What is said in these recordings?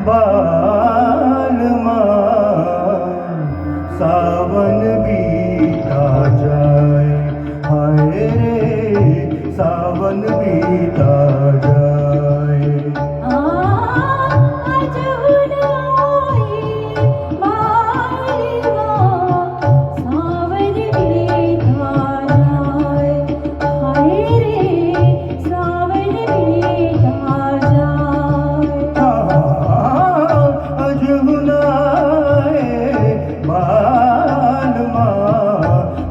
बालमा सावन बीता जाए, हाय रे सावन बीता जाए।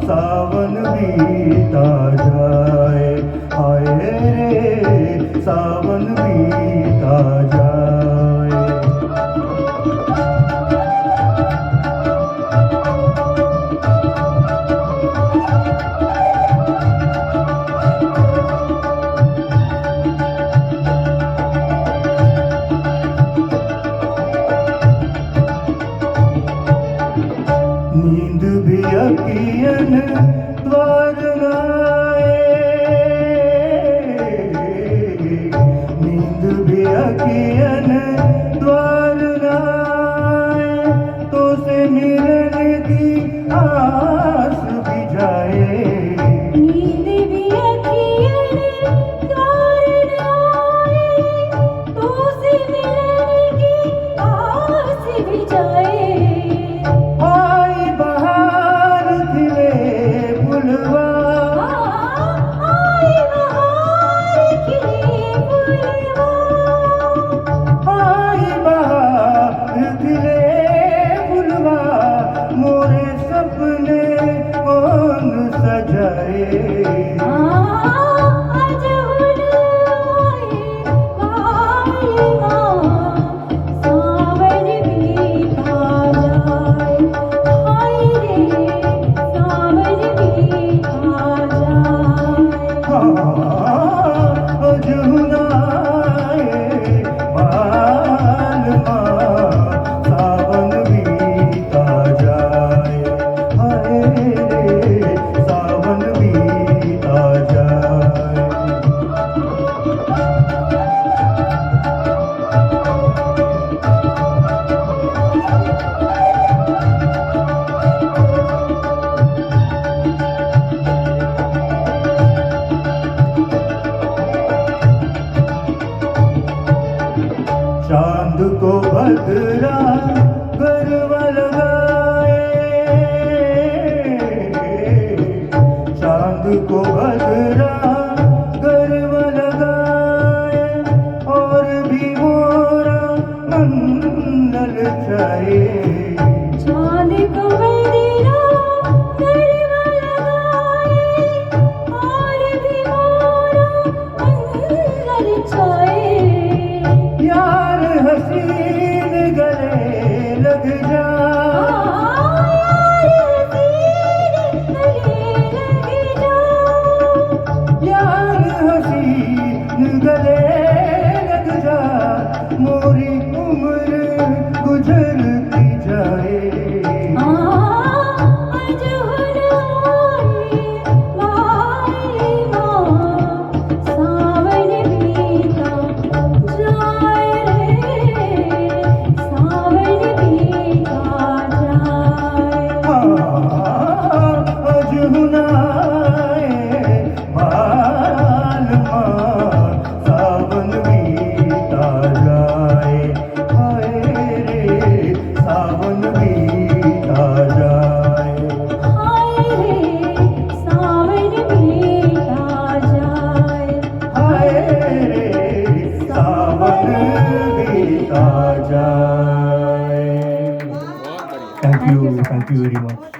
सावन बीता जाए, हाय रे सावन बीता जाए। नींद भी अकियन द्वार आए, नींद भी अकियन द्वार आए, तो से मिलने की आस भी जाए। नींद भी अखियन द्वार आए, तो से मिलने की आस भी जाए। चांद को भद्रा गरबा लगाए, चांद को भद्रा गरबा लगाए, और भी मोरा मंगल चाहे। चांद को भद्रा गरबा लगाए, और भी मोरा मंगल चाहे। यार हसीन गले लग जा, यार हसीन गले लग जा, मोरी उम्र गुजरती जाए। आज जाए. Thank you very much.